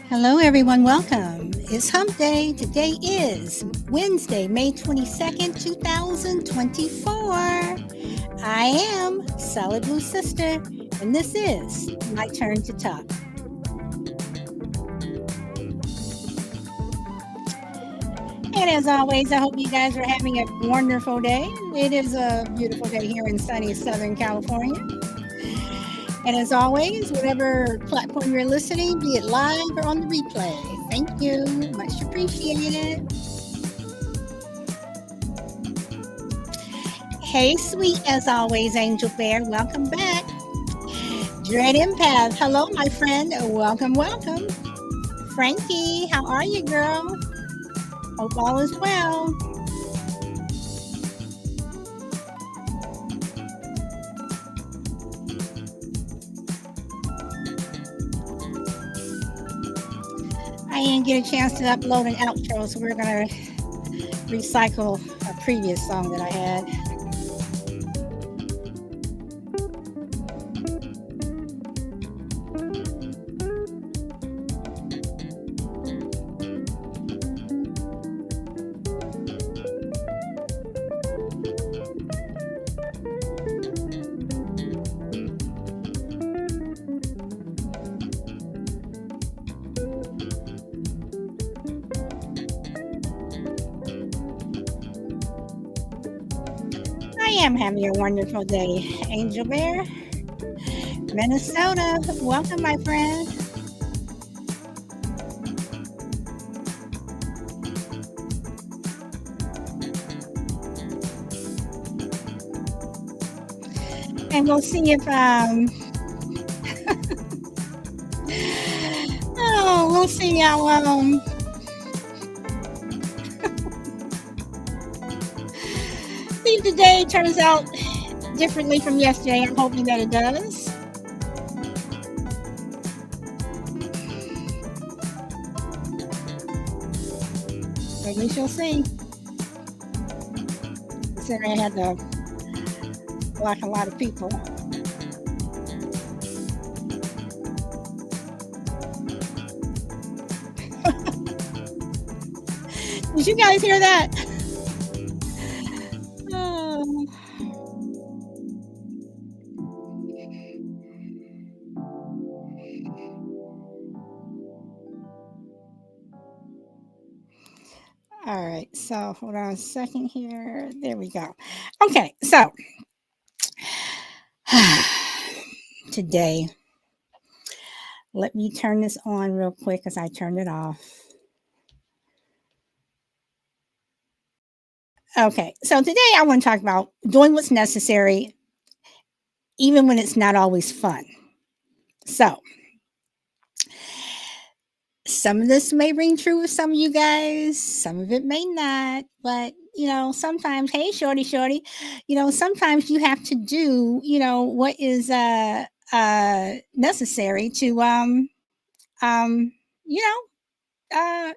Hello, everyone. Welcome. It's Hump Day. Today is Wednesday, May 22nd, 2024. I am Solid Blue Sister, and this is my turn to talk. And as always, I hope you guys are having a wonderful day. It is a beautiful day here in sunny Southern California. And as always, whatever platform you're listening, be it live or on the replay, thank you. Much appreciated. Hey, sweet, as always, Angel Bear. Welcome back. Dread Empath. Hello, my friend. Welcome, welcome. Frankie, how are you, girl? Hope all is well. I didn't get a chance to upload an outro, so we're going to recycle a previous song that I had. I am having a wonderful day, Angel Bear. Minnesota, welcome, my friend. And we'll see if we'll see how see if the day turns out differently from yesterday. I'm hoping that it does. But we shall see. Considering I had to block a lot of people. Did you guys hear that? Oh. All right, so hold on a second here. There we go. Okay, so today, let me turn this on real quick as I turned it off. Okay, so today I want to talk about doing what's necessary, even when it's not always fun. So, some of this may ring true with some of you guys, some of it may not, but sometimes, hey, shorty, sometimes you have to do, what is necessary to you know,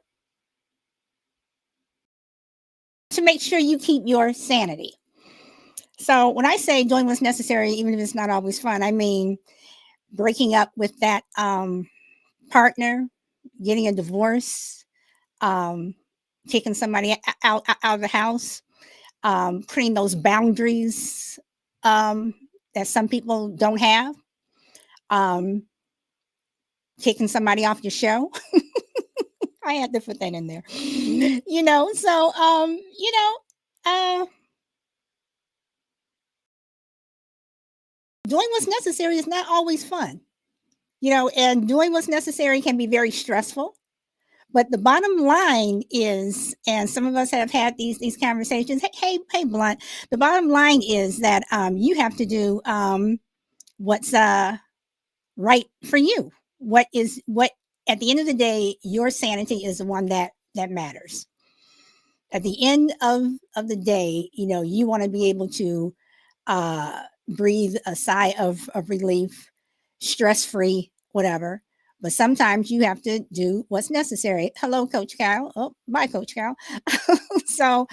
to make sure you keep your sanity. So when I say doing what's necessary, even if it's not always fun, I mean breaking up with that partner, getting a divorce, kicking somebody out of the house, putting those boundaries that some people don't have, kicking somebody off your show. I had to put that in there. So doing what's necessary is not always fun. And doing what's necessary can be very stressful. But the bottom line is, and some of us have had these conversations. Hey, Blunt. The bottom line is that you have to do what's right for you. What at the end of the day, your sanity is the one that matters. At the end of the day, you want to be able to breathe a sigh of relief, stress-free, whatever. But sometimes you have to do what's necessary. Hello, Coach Cal. Oh, bye, Coach Cal. So,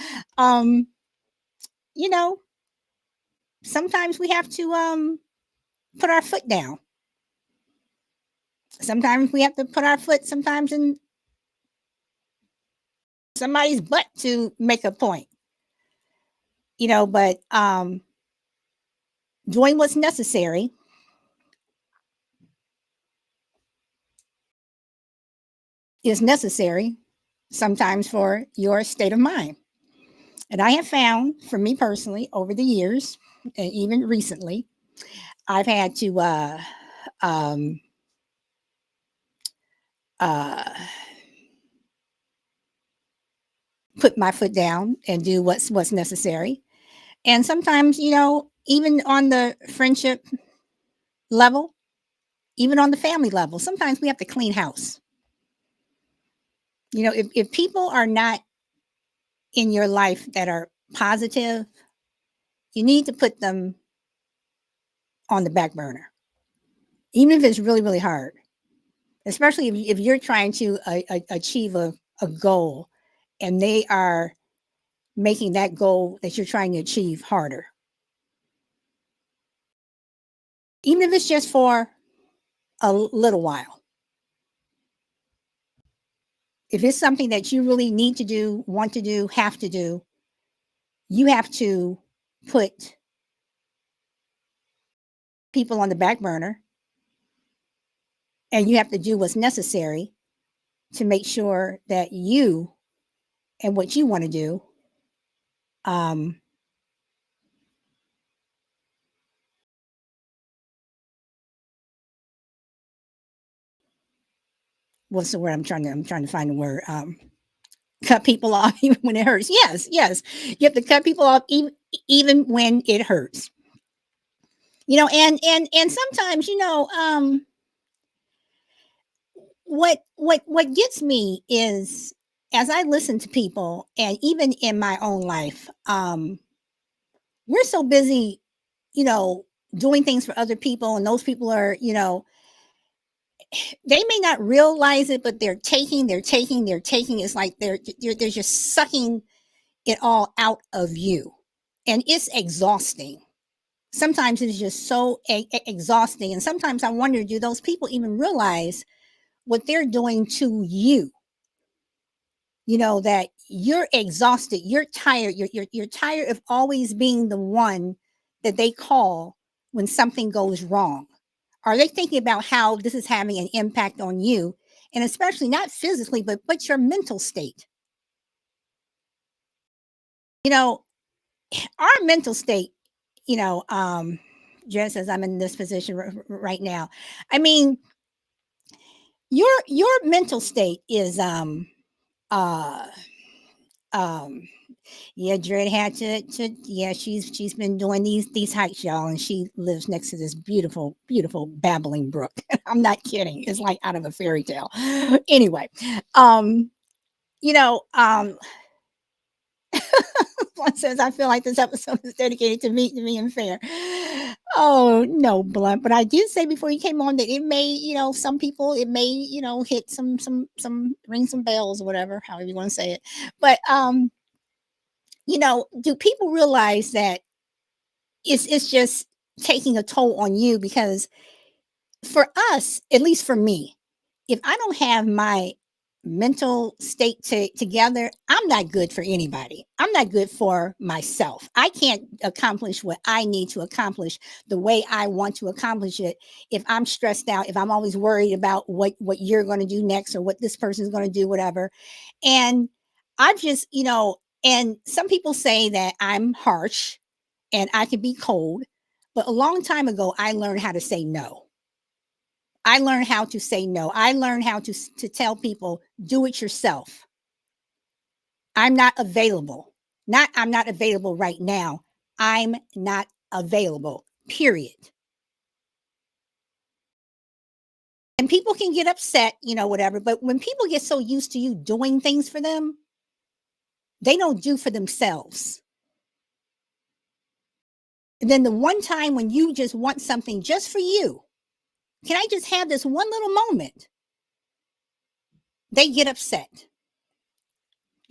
you know, sometimes we have to put our foot down. Sometimes we have to put our foot sometimes in somebody's butt to make a point, but doing what's necessary is necessary sometimes for your state of mind. And I have found, for me personally, over the years, and even recently, I've had to um, uh, put my foot down and do what's necessary. And sometimes, even on the friendship level, even on the family level, sometimes we have to clean house. If people are not in your life that are positive, you need to put them on the back burner, even if it's really, really hard, especially if you're trying to achieve a goal and they are making that goal that you're trying to achieve harder. Even if it's just for a little while. If it's something that you really need to do, want to do, have to do, you have to put people on the back burner and you have to do what's necessary to make sure that you and what you want to do um, what's the word I'm trying to find the word cut people off even when it hurts. Yes, you have to cut people off even when it hurts. And sometimes what gets me is as I listen to people and even in my own life, we're so busy, you know, doing things for other people, and those people are, they may not realize it, but they're taking. It's like they're just sucking it all out of you, and it's exhausting. Sometimes it's just so exhausting, and sometimes I wonder, do those people even realize what they're doing to you? That you're exhausted, you're tired, you're tired of always being the one that they call when something goes wrong. Are they thinking about how this is having an impact on you, and especially not physically but your mental state? you know our mental state, just as I'm in this position right now, I mean, your mental state is uh um yeah, Dread had to yeah, she's been doing these hikes, y'all, and she lives next to this beautiful, beautiful babbling brook. I'm not kidding. It's like out of a fairy tale. Anyway, um, you know, um, Blunt says I feel like this episode is dedicated to me and fair. Oh no, Blunt. But I did say before you came on that it may, some people it may, hit some ring some bells or whatever, however you want to say it. But do people realize that it's just taking a toll on you? Because for us, at least for me, if I don't have my mental state together, I'm not good for anybody. I'm not good for myself. I can't accomplish what I need to accomplish the way I want to accomplish it if I'm stressed out, if I'm always worried about what you're going to do next or what this person's going to do, whatever. And I just, and some people say that I'm harsh and I can be cold, but a long time ago I learned how to say no. I learned how to say no. I learned how to tell people, do it yourself. I'm not available. Not I'm not available right now. I'm not available. Period. And people can get upset, whatever, but when people get so used to you doing things for them, they don't do for themselves. And then the one time when you just want something just for you, can I just have this one little moment? They get upset.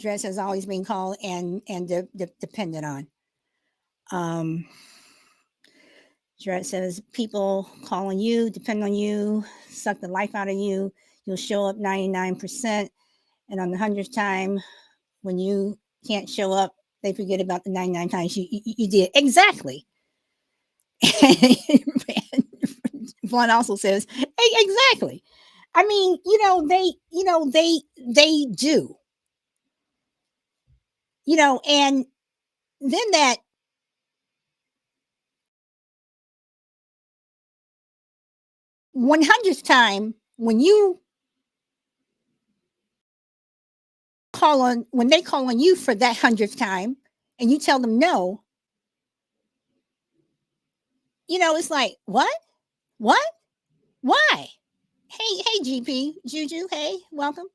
Dress has always been called and dependent on. Um, Jared says, people call on you, depend on you, suck the life out of you. You'll show up 99%. And on the 100th time, when you can't show up, they forget about the 99 times you did. Exactly. Vaughn also says, exactly. I mean, they do, and then that 100th time when when they call on you for that 100th time and you tell them no, it's like, what, why? Hey, GP, Juju, hey, welcome.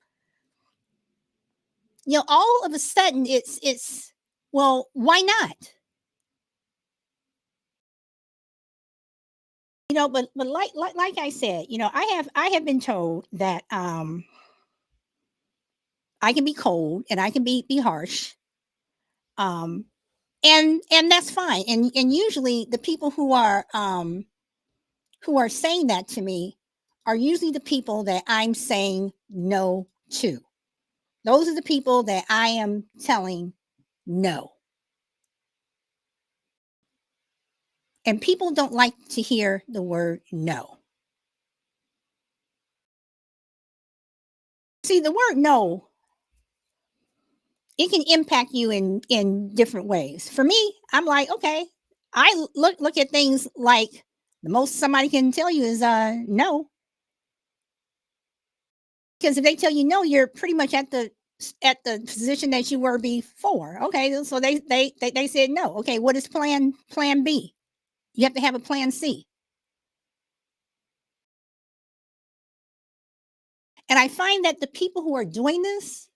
All of a sudden it's well, why not? But like I said, I have been told that I can be cold and I can be harsh. Um and that's fine. And usually the people who are saying that to me are usually the people that I'm saying no to. Those are the people that I am telling no. And people don't like to hear the word no. See, the word no, it can impact you in different ways. For me, I'm like, okay, I look at things like the most somebody can tell you is no. Because if they tell you no, you're pretty much at the position that you were before. Okay, so they said no. Okay, what is plan B? You have to have a plan C. And I find that the people who are doing this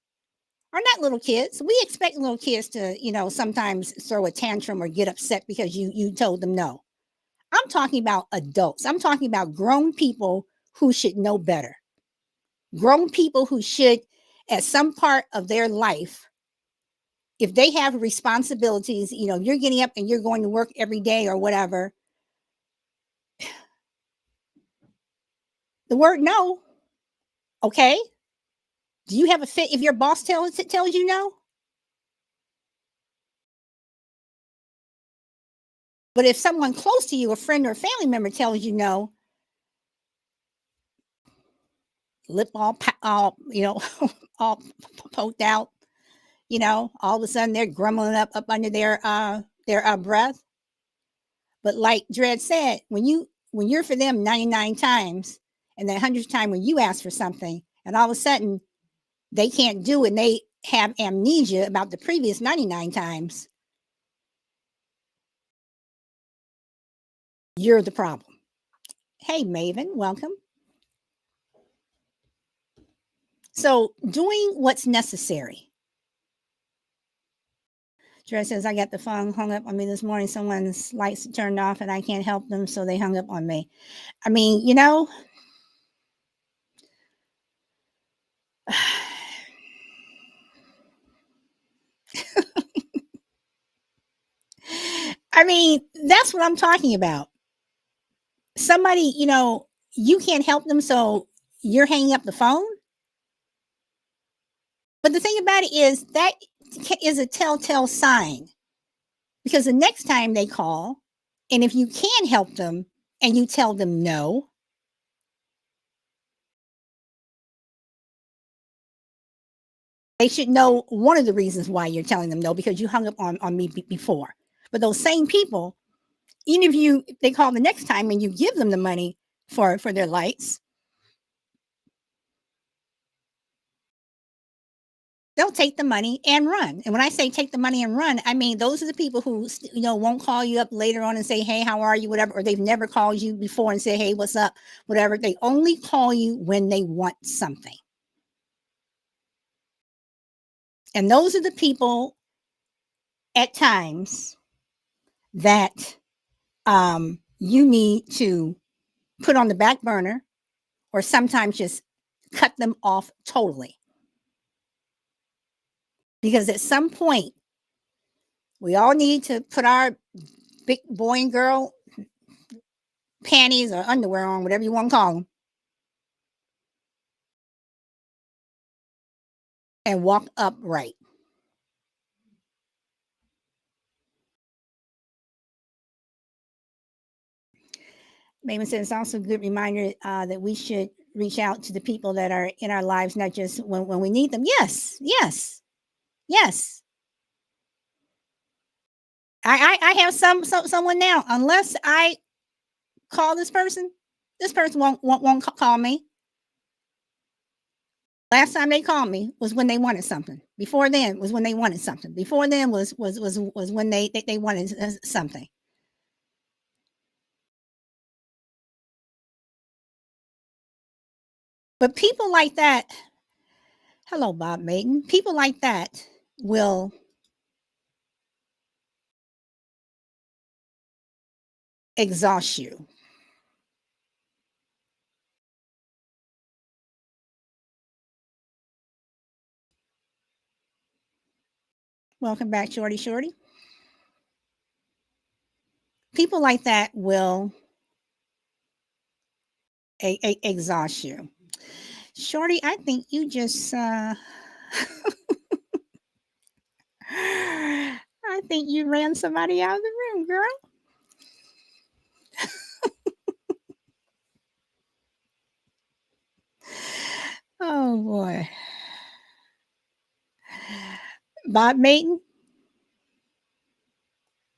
are not little kids. We expect little kids to, sometimes throw a tantrum or get upset because you told them no. I'm talking about adults. I'm talking about grown people who should know better. Grown people who should, at some part of their life, if they have responsibilities, you're getting up and you're going to work every day or whatever. The word no, okay? Do you have a fit if your boss tells you no? But if someone close to you, a friend or a family member tells you no, lip all all poked out, all of a sudden they're grumbling up under their breath. But like Dred said, when you're for them 99 times, and that 100th time when you ask for something, and all of a sudden they can't do it, and they have amnesia about the previous 99 times, you're the problem. Hey, Maven, welcome. So, doing what's necessary. Dred says, I got the phone hung up on me this morning. Someone's lights turned off and I can't help them, so they hung up on me. I mean, I mean, that's what I'm talking about. Somebody, you can't help them, so you're hanging up the phone. But the thing about it is that is a telltale sign, because the next time they call, and if you can help them and you tell them no, they should know one of the reasons why you're telling them no, because you hung up on me before. But those same people, even if they call the next time and you give them the money for their lights, they'll take the money and run. And when I say take the money and run, I mean those are the people who won't call you up later on and say, hey, how are you, whatever, or they've never called you before and say, hey, what's up, whatever. They only call you when they want something. And those are the people at times that you need to put on the back burner, or sometimes just cut them off totally. Because at some point, we all need to put our big boy and girl panties or underwear on, whatever you want to call them, and walk upright. Maybe says it's also a good reminder that we should reach out to the people that are in our lives, not just when we need them. Yes, yes, yes. I have someone now. Unless I call this person won't call me. Last time they called me was when they wanted something. Before then was when they wanted something. Before then was when they wanted something. But people like that, hello, Bob Maiden. People like that will exhaust you. Welcome back, Shorty Shorty. People like that will exhaust you. Shorty, I think you just I think you ran somebody out of the room, girl. Oh boy. Bob Mayton,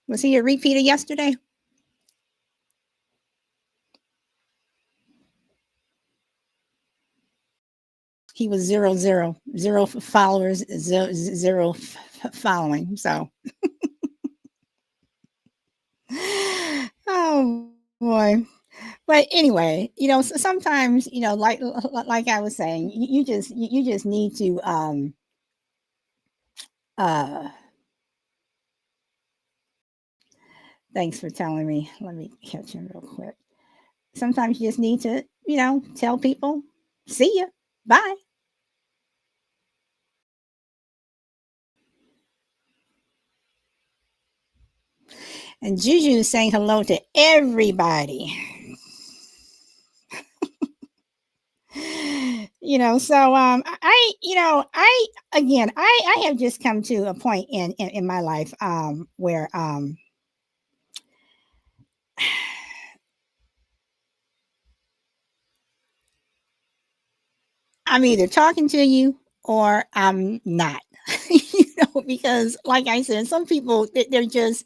was he a repeater yesterday? He was zero followers, zero following. So, oh boy. But anyway, sometimes, like I was saying, you just need to uh thanks for telling me. Let me catch him real quick. Sometimes you just need to, tell people, see ya. Bye. And Juju is saying hello to everybody. So I again I have just come to a point in my life where I'm either talking to you or I'm not. Because like I said, some people they're just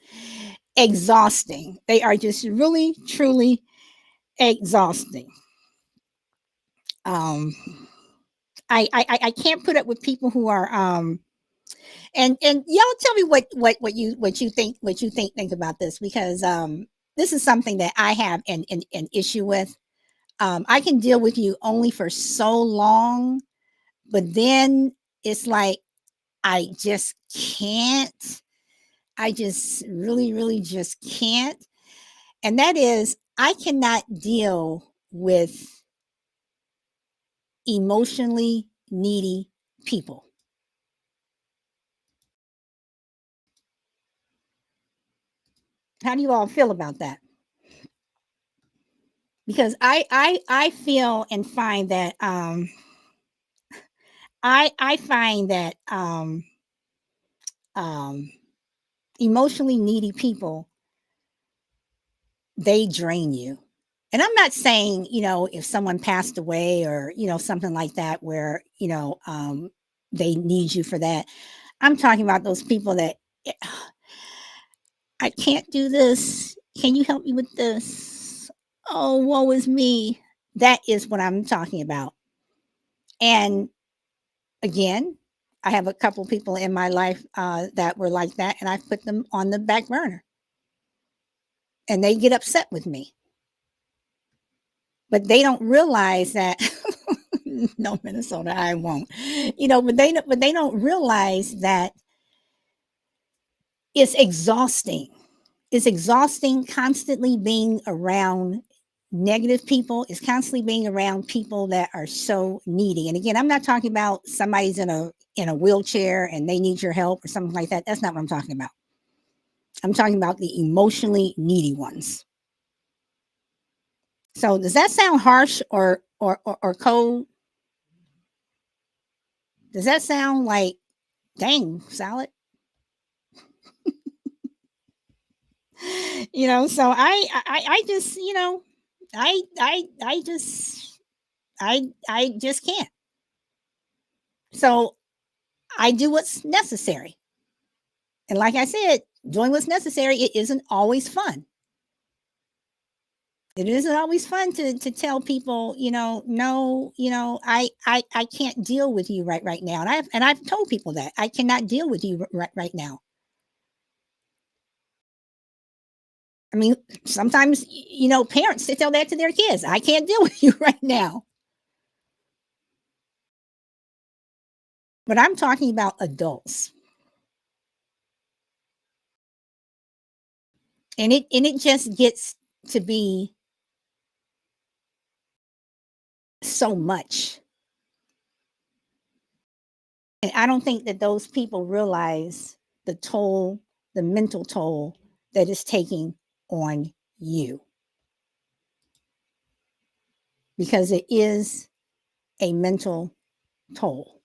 exhausting. They are just really truly exhausting. Um I can't put up with people who are and y'all tell me what you think about this, because this is something that I have an issue with. I can deal with you only for so long, but then it's like I just can't. I just really just can't. And that is, I cannot deal with emotionally needy people. How do you all feel about that? Because I feel and find that I find that um emotionally needy people, they drain you. And I'm not saying, if someone passed away or, something like that where, they need you for that. I'm talking about those people that "Eh, I can't do this. Can you help me with this? Oh, woe is me. That is what I'm talking about. And again, I have a couple people in my life that were like that, and I put them on the back burner, and they get upset with me, but they don't realize that. No, Minnesota, I won't. But they don't realize that it's exhausting. It's exhausting constantly being around negative people. It's constantly being around people that are so needy. And again, I'm not talking about somebody's in a wheelchair and they need your help or something like that. That's not what I'm talking about. I'm talking about the emotionally needy ones. So does that sound harsh or cold? Does that sound like, dang, salad? So I just, I just I just can't. So I do what's necessary. And like I said, doing what's necessary, it isn't always fun. It isn't always fun to tell people, no, I can't deal with you right now. And I've told people that I cannot deal with you right now. I mean, sometimes parents to tell that to their kids. I can't deal with you right now. But I'm talking about adults. And it just gets to be so much. And I don't think that those people realize the toll, the mental toll that is taking on you, because it is a mental toll.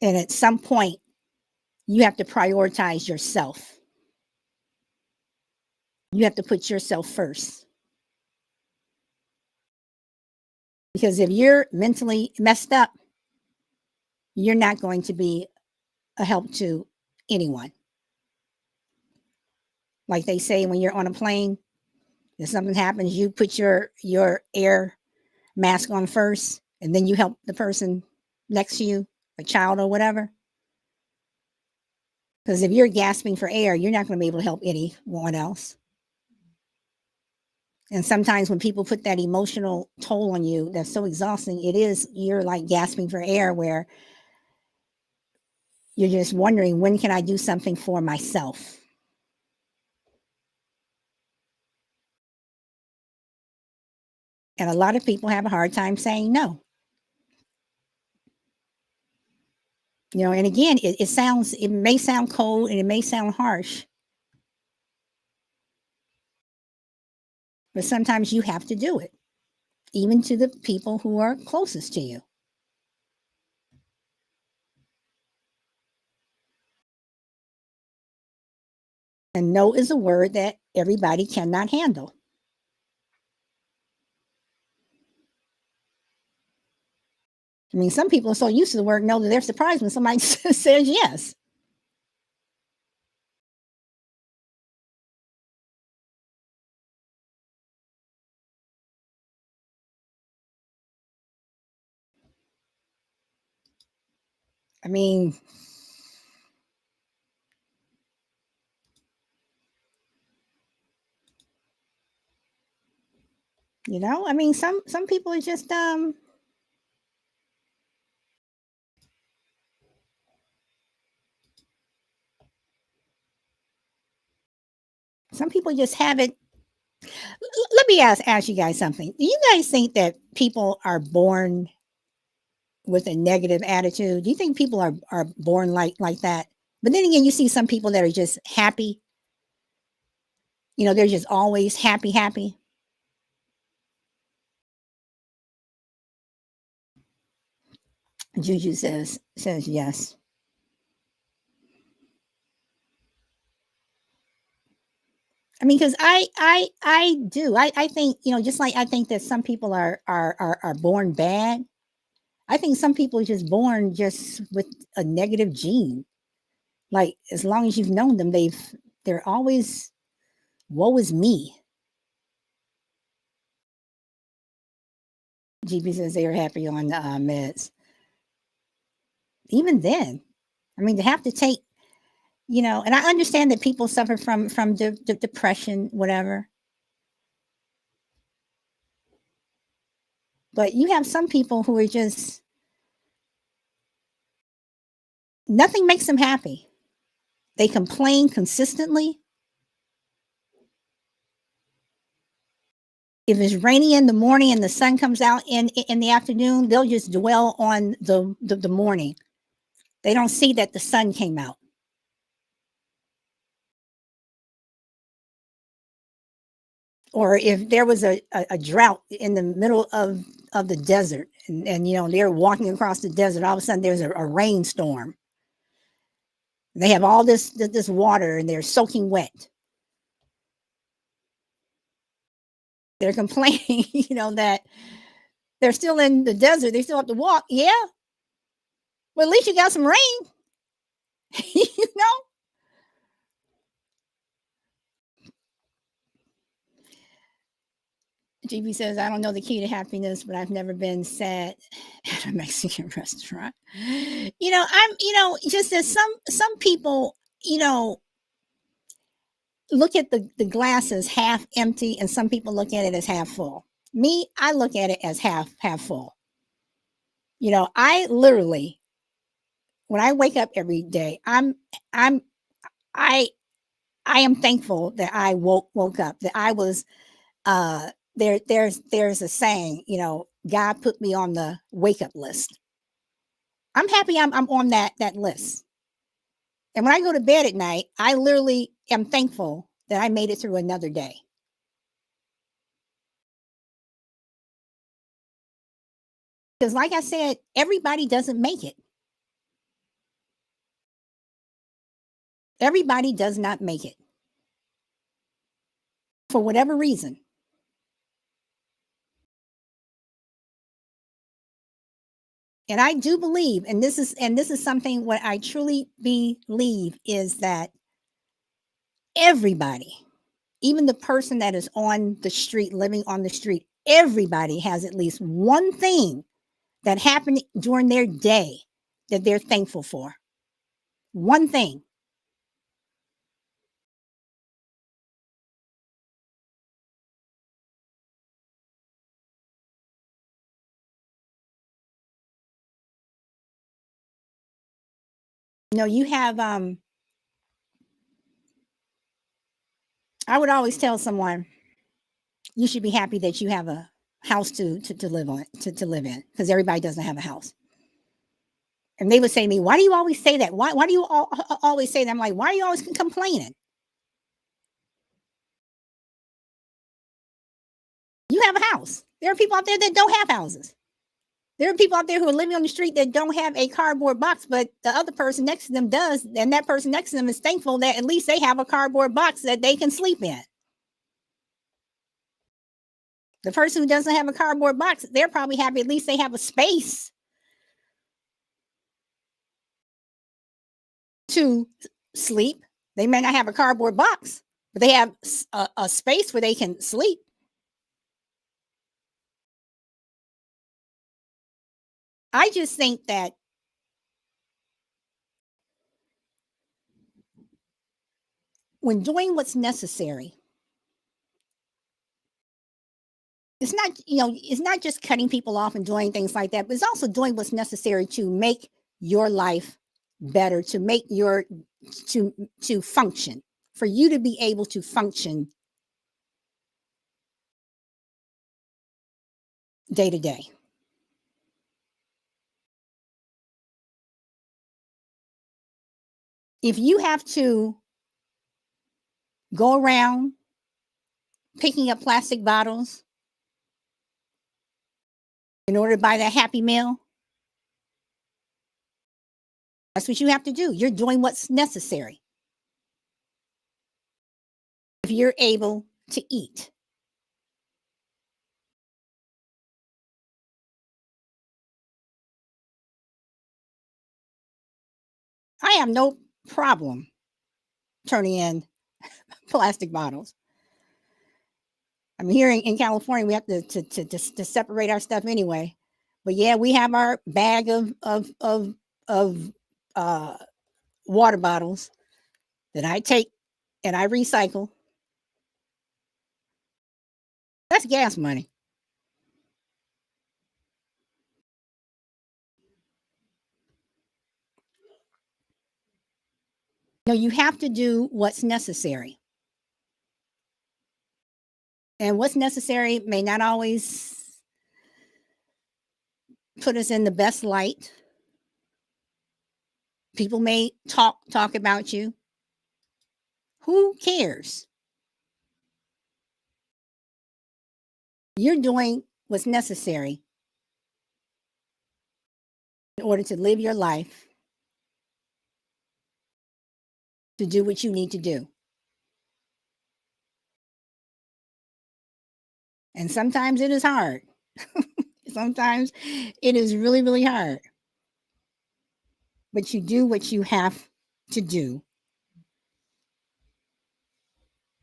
And at some point, you have to prioritize yourself. You have to put yourself first. Because if you're mentally messed up, you're not going to be a help to anyone. Like they say, when you're on a plane, if something happens, you put your air mask on first, and then you help the person next to you, a child or whatever. Because if you're gasping for air, you're not going to be able to help anyone else. And sometimes when people put that emotional toll on you, that's so exhausting. You're like gasping for air, where you're just wondering, when can I do something for myself? And a lot of people have a hard time saying no. And again, it may sound cold and it may sound harsh, but sometimes you have to do it, even to the people who are closest to you. And no is a word that everybody cannot handle. I mean, some people are so used to the word no that they're surprised when somebody says yes. I mean, some people are just some people just have it. Let me ask you guys something. Do you guys think that people are born with a negative attitude? Do you think people are born like that? But then again, you see some people that are just happy. They're just always happy. Juju says yes. I mean, because I do. I think, just like I think that some people are born bad. I think some people are just born just with a negative gene. Like, as long as you've known them, they're always, woe is me. GP says they are happy on meds. Even then, I mean, to have to take, and I understand that people suffer from the depression, whatever. But you have some people who are just, nothing makes them happy. They complain consistently. If it's rainy in the morning and the sun comes out in the afternoon, they'll just dwell on the morning. They don't see that the sun came out. Or if there was a drought in the middle of the desert, and they're walking across the desert, all of a sudden there's a rainstorm. They have all this water and they're soaking wet. They're complaining, that they're still in the desert. They still have to walk. Yeah, well, at least you got some rain. you know. GB says, I don't know the key to happiness, but I've never been sad at a Mexican restaurant. Just as some people, look at the glass as half empty, and some people look at it as half full. Me, I look at it as half full. I literally, when I wake up every day, I'm I I am thankful that I woke up, that I was there's a saying, God put me on the wake up list. I'm happy I'm on that list. And when I go to bed at night, I literally am thankful that I made it through another day. Because like I said, everybody doesn't make it. Everybody does not make it for whatever reason. And I do believe, and this is something what I truly believe, is that everybody, even the person that is on the street, living on the street, everybody has at least one thing that happened during their day that they're thankful for. One thing. You have I would always tell someone, you should be happy that you have a house to live on, to live in, because everybody doesn't have a house. And they would say to me, why do you always say that? Why do you always say that? I'm like, why are you always complaining? You have a house. There are people out there that don't have houses. There are people out there who are living on the street that don't have a cardboard box, but the other person next to them does. And that person next to them is thankful that at least they have a cardboard box that they can sleep in. The person who doesn't have a cardboard box, they're probably happy at least they have a space to sleep. They may not have a cardboard box, but they have a space where they can sleep. I just think that when doing what's necessary, it's not just cutting people off and doing things like that, but it's also doing what's necessary to make your life better, to make your to function, for you to be able to function day to day. If you have to go around picking up plastic bottles in order to buy that Happy Meal, that's what you have to do. You're doing what's necessary. If you're able to eat, I have no problem turning in plastic bottles. I mean, here in California, we have to separate our stuff anyway. But yeah, we have our bag of uh, water bottles that I take and I recycle. That's gas money. You have to do what's necessary. And what's necessary may not always put us in the best light. People may talk about you. Who cares? You're doing what's necessary in order to live your life, to do what you need to do. And sometimes it is hard. Sometimes it is really, really hard. But you do what you have to do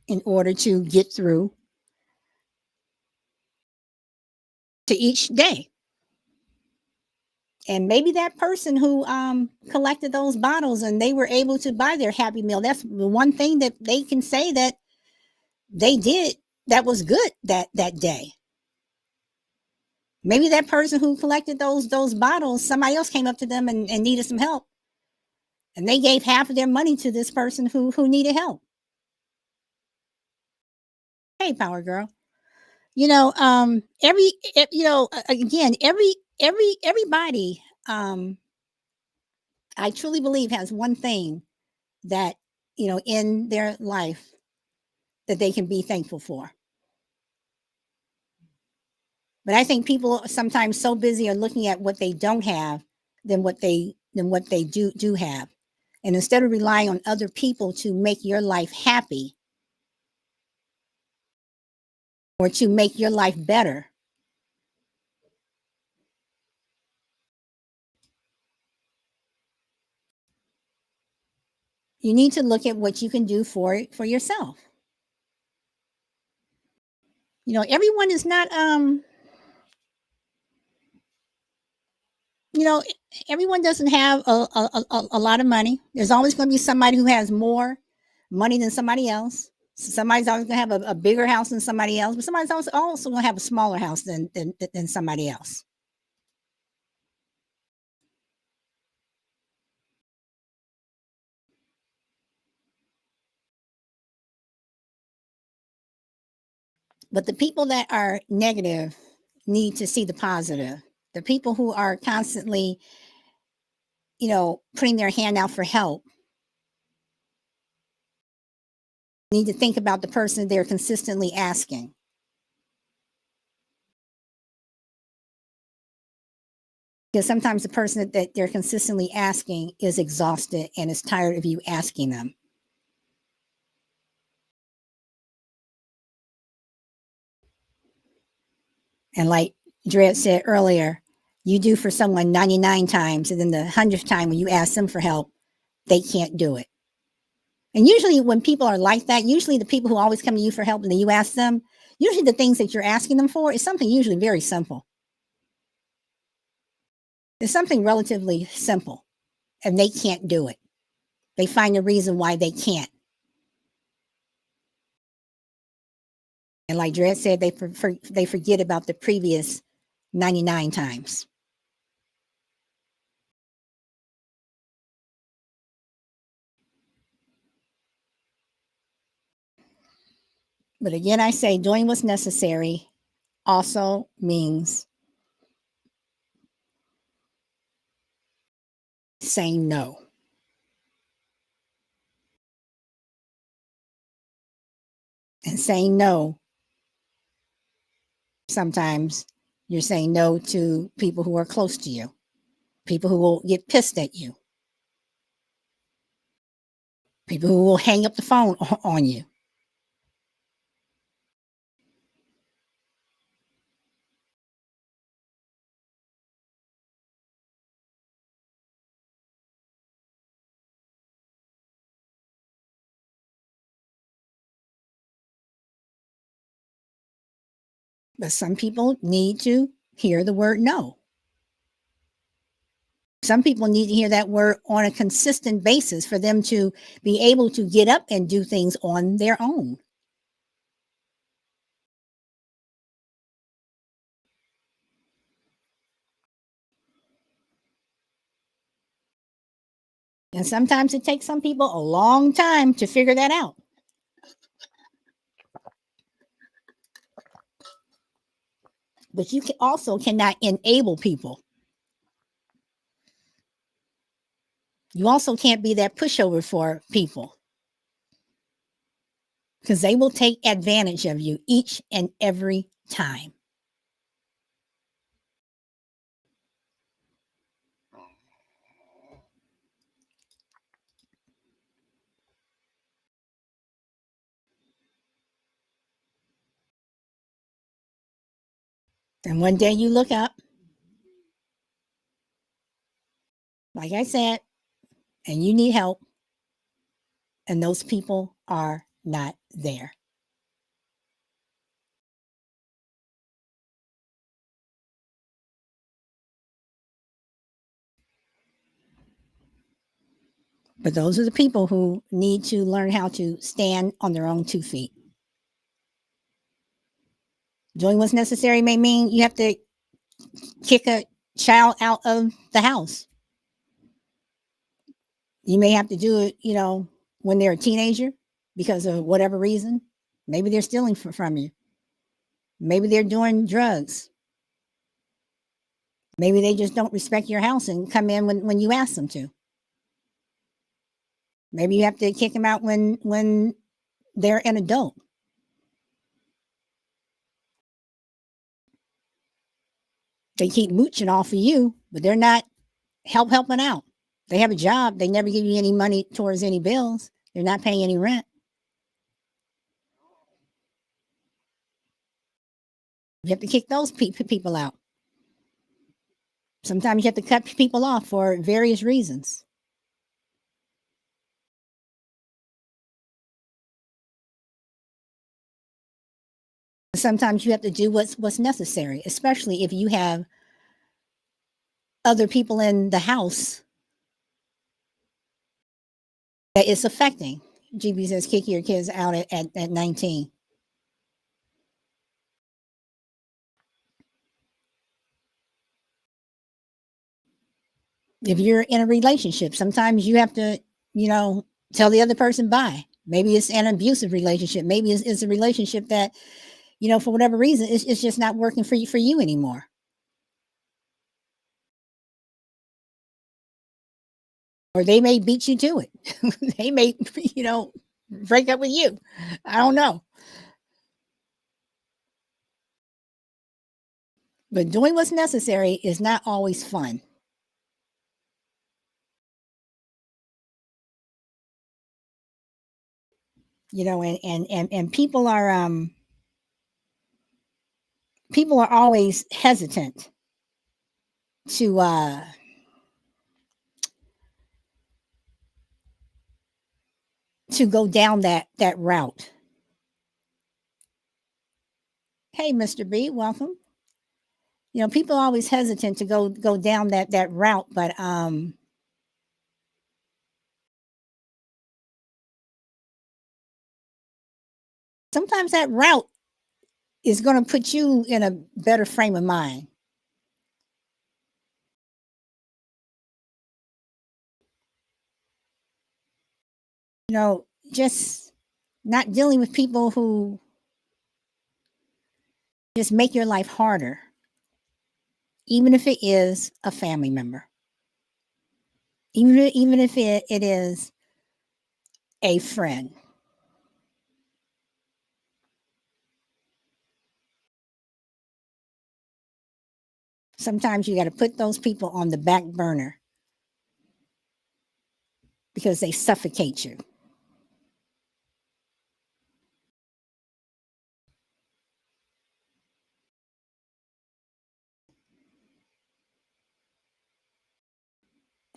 in order to get through to each day. And maybe that person who collected those bottles and they were able to buy their Happy Meal, that's the one thing that they can say that they did that was good that day. Maybe that person who collected those bottles, somebody else came up to them and needed some help, and they gave half of their money to this person who needed help. Hey, Power Girl. Again, everybody, I truly believe, has one thing that, in their life that they can be thankful for. But I think people are sometimes so busy are looking at what they don't have than what they do have. And instead of relying on other people to make your life happy or to make your life better, you need to look at what you can do for yourself. Everyone is not you know, everyone doesn't have a lot of money. There's always going to be somebody who has more money than somebody else. Somebody's always going to have a bigger house than somebody else, but somebody's also going to have a smaller house than somebody else. But the people that are negative need to see the positive. The people who are constantly, putting their hand out for help need to think about the person they're consistently asking. Because sometimes the person that they're consistently asking is exhausted and is tired of you asking them. And like Dred said earlier, you do for someone 99 times, and then the 100th time when you ask them for help, they can't do it. And usually when people are like that, usually the people who always come to you for help and then you ask them, usually the things that you're asking them for is something usually very simple. It's something relatively simple, and they can't do it. They find a reason why they can't. And like Dred said, they forget about the previous 99 times. But again, I say doing what's necessary also means saying no. And saying no, sometimes you're saying no to people who are close to you, people who will get pissed at you, people who will hang up the phone on you. But some people need to hear the word no. Some people need to hear that word on a consistent basis for them to be able to get up and do things on their own. And sometimes it takes some people a long time to figure that out. But you also cannot enable people. You also can't be that pushover for people, because they will take advantage of you each and every time. And one day you look up, like I said, and you need help, and those people are not there. But those are the people who need to learn how to stand on their own 2 feet. Doing what's necessary may mean you have to kick a child out of the house. You may have to do it, when they're a teenager because of whatever reason. Maybe they're stealing from you. Maybe they're doing drugs. Maybe they just don't respect your house and come in when you ask them to. Maybe you have to kick them out when they're an adult. They keep mooching off of you, but they're not helping out. They have a job. They never give you any money towards any bills. They're not paying any rent. You have to kick those people out. Sometimes you have to cut people off for various reasons. Sometimes you have to do what's necessary, especially if you have other people in the house that it's affecting. GB says, kick your kids out at 19. If you're in a relationship, sometimes you have to, tell the other person bye. Maybe it's an abusive relationship. Maybe it's a relationship that, for whatever reason, it's just not working for you anymore. Or they may beat you to it. They may, break up with you. I don't know. But doing what's necessary is not always fun. And people are always hesitant to go down that route. Hey, Mr. B, welcome. People are always hesitant to go down that route, but sometimes that route is going to put you in a better frame of mind. Just not dealing with people who just make your life harder, even if it is a family member, even if it is a friend. Sometimes you got to put those people on the back burner because they suffocate you.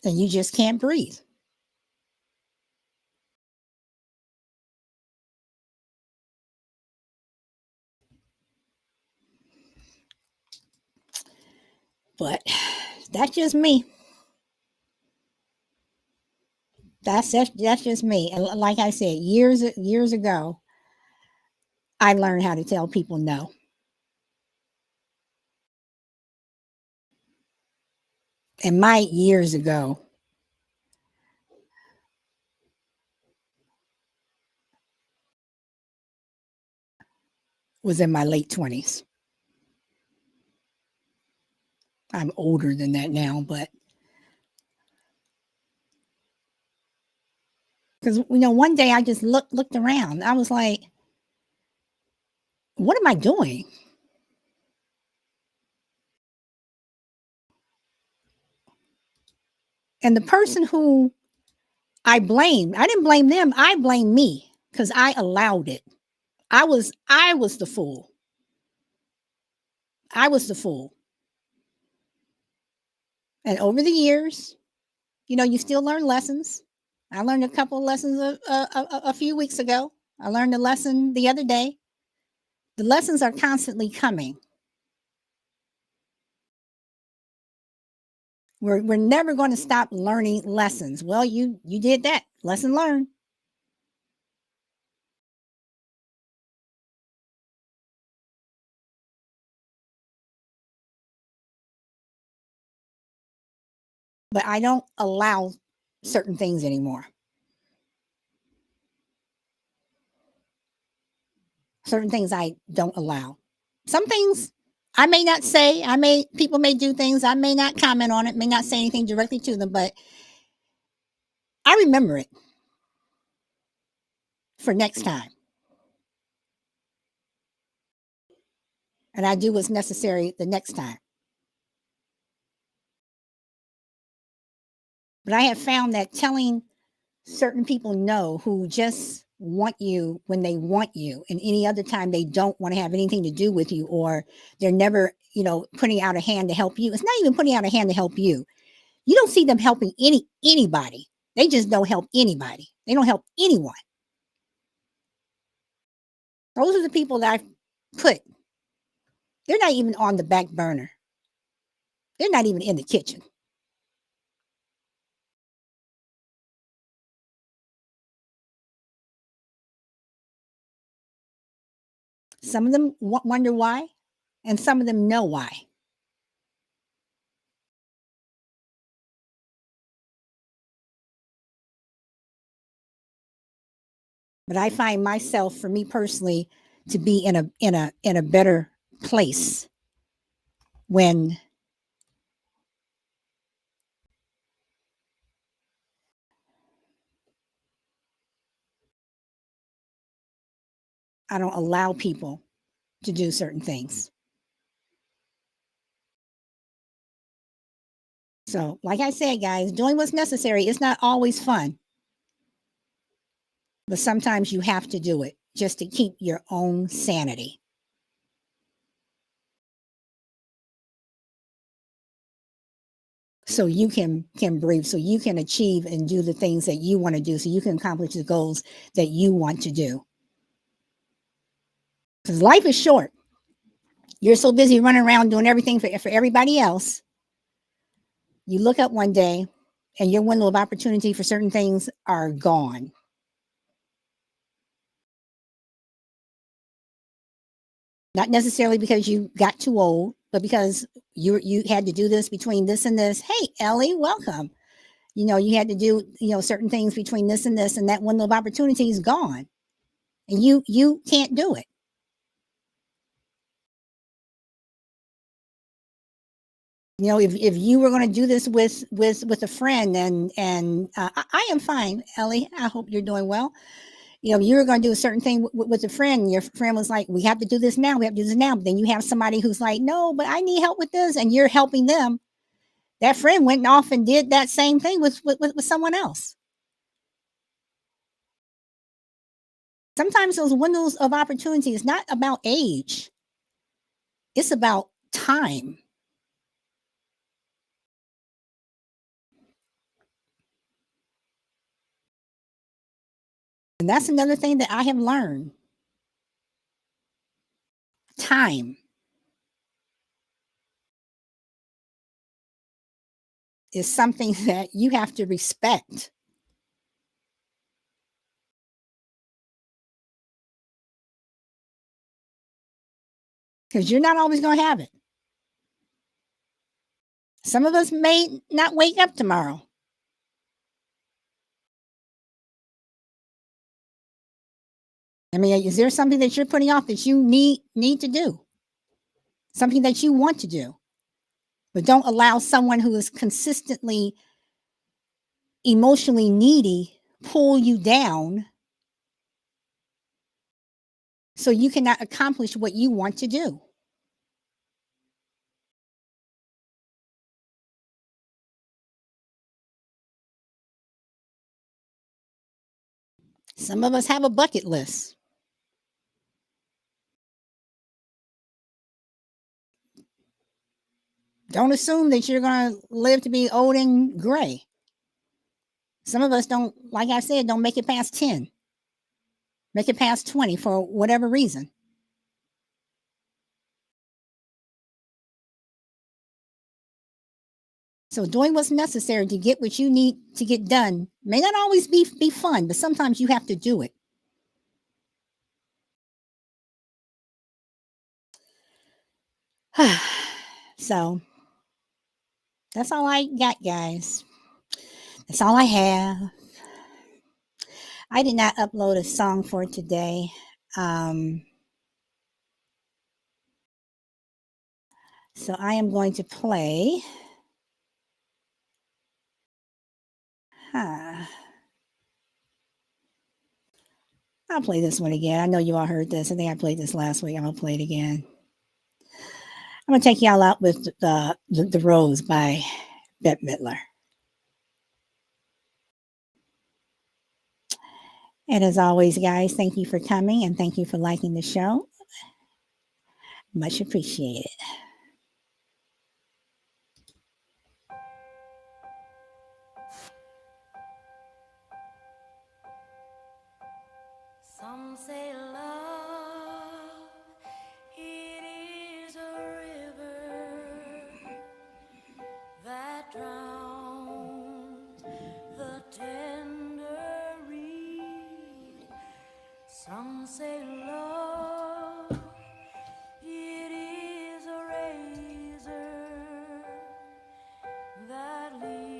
And you just can't breathe. But that's just me. That's just me. And like I said, years ago, I learned how to tell people no. And my years ago was in my late 20s. I'm older than that now, but because one day I just looked around. I was like, what am I doing? And the person who I didn't blame them. I blame me because I allowed it. I was the fool. I was the fool. And over the years, you still learn lessons. I learned a couple of lessons a few weeks ago. I learned a lesson the other day. The lessons are constantly coming. We're never going to stop learning lessons. Well, you did that. Lesson learned. But I don't allow certain things anymore. Certain things I don't allow. Some things I may not say. People may do things. I may not comment on it, may not say anything directly to them, but I remember it for next time. And I do what's necessary the next time. But I have found that telling certain people no who just want you when they want you, and any other time they don't want to have anything to do with you, or they're never, putting out a hand to help you. It's not even putting out a hand to help you. You don't see them helping anybody. They just don't help anybody. They don't help anyone. Those are the people that I've put. They're not even on the back burner. They're not even in the kitchen. Some of them wonder why, and some of them know why. But I find myself, for me personally, to be in a better place when I don't allow people to do certain things. So, like I said, guys, doing what's necessary, it's not always fun, but sometimes you have to do it just to keep your own sanity. So you can breathe, so you can achieve and do the things that you want to do, so you can accomplish the goals that you want to do. Because life is short. You're so busy running around doing everything for everybody else. You look up one day and your window of opportunity for certain things are gone. Not necessarily because you got too old, but because you had to do this between this and this. Hey, Ellie, welcome. You had to do, certain things between this and that window of opportunity is gone. And you can't do it. If you were going to do this with a friend, and I am fine, Ellie. I hope you're doing well. You were going to do a certain thing with a friend, and your friend was like, we have to do this now, we have to do this now. But then you have somebody who's like, no, but I need help with this, and you're helping them. That friend went off and did that same thing with someone else. Sometimes those windows of opportunity is not about age, it's about time. And that's another thing that I have learned. Time is something that you have to respect, because you're not always going to have it. Some of us may not wake up tomorrow. I mean, is there something that you're putting off that you need to do? Something that you want to do. But don't allow someone who is consistently emotionally needy pull you down so you cannot accomplish what you want to do. Some of us have a bucket list. Don't assume that you're going to live to be old and gray. Some of us don't, like I said, don't make it past 10, make it past 20 for whatever reason. So doing what's necessary to get what you need to get done may not always be fun, but sometimes you have to do it. So that's all I got, guys. That's all I have. I did not upload a song for today. So I am going to play. I'll play this one again. I know you all heard this. I think I played this last week. I'm going to play it again. I'm going to take y'all out with the Rose by Bette Midler. And as always, guys, thank you for coming and thank you for liking the show. Much appreciated. Some say love, it is a river that drowns the tender reed. Some say love, it is a razor that leaves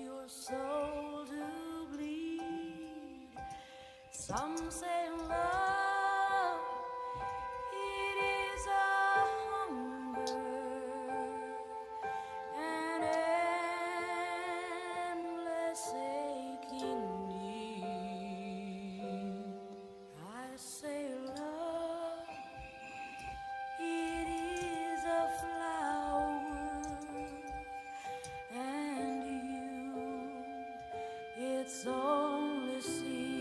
your soul to bleed. Some say love, it is a hunger, an endless aching need. I say love, it is a flower, and you, it's only seed.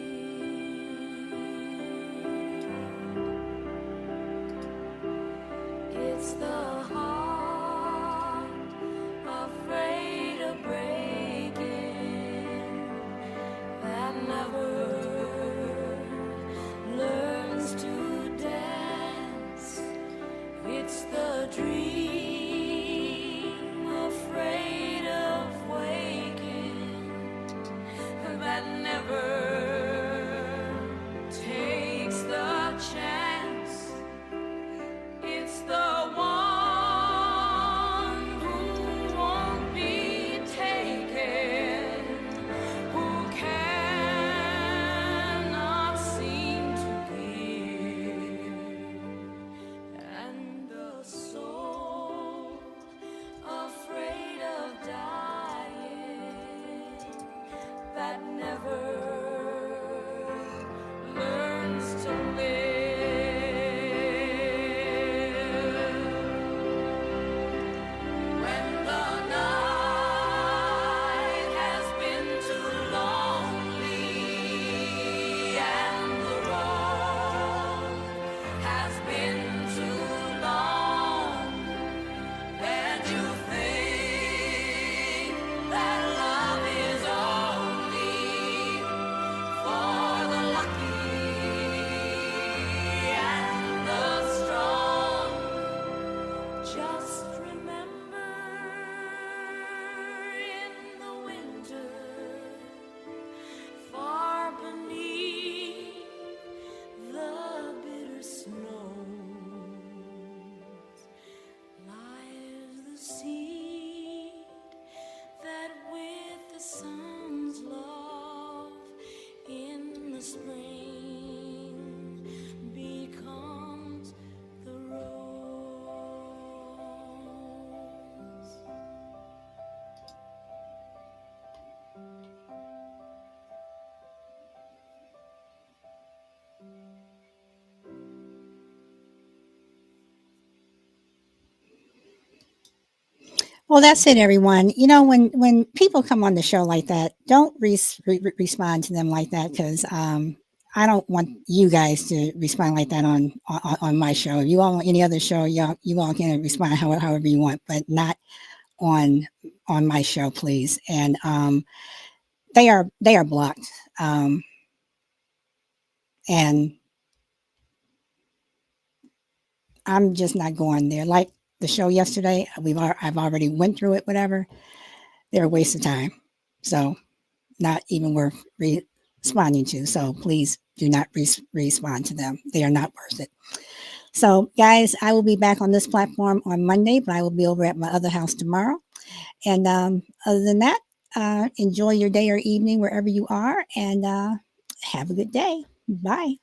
It's the heart afraid of breaking that never learns to dance. It's the dream afraid of waking that never takes the chance. It's the one who won't be taken, who cannot seem to give, and the soul afraid of dying that never learns to live. When the night has been too lonely and the road has been too long, and you think that love is only for the lucky and the strong, just remember in the winter, far beneath the bitter snows, lies the seed that with the sun's love in the spring becomes the rose. Well, that's it, everyone. You know, when people come on the show like that, don't respond to them like that because I don't want you guys to respond like that on my show. If you all on any other show, you all can respond however you want, but not on on my show, please. And they are blocked. Um, and I'm just not going there. Like the show yesterday, I've already went through it. Whatever, they're a waste of time. So not even worth responding to. So please do not respond to them. They are not worth it. So, guys, I will be back on this platform on Monday, but I will be over at my other house tomorrow. And other than that, enjoy your day or evening wherever you are, and have a good day. Bye.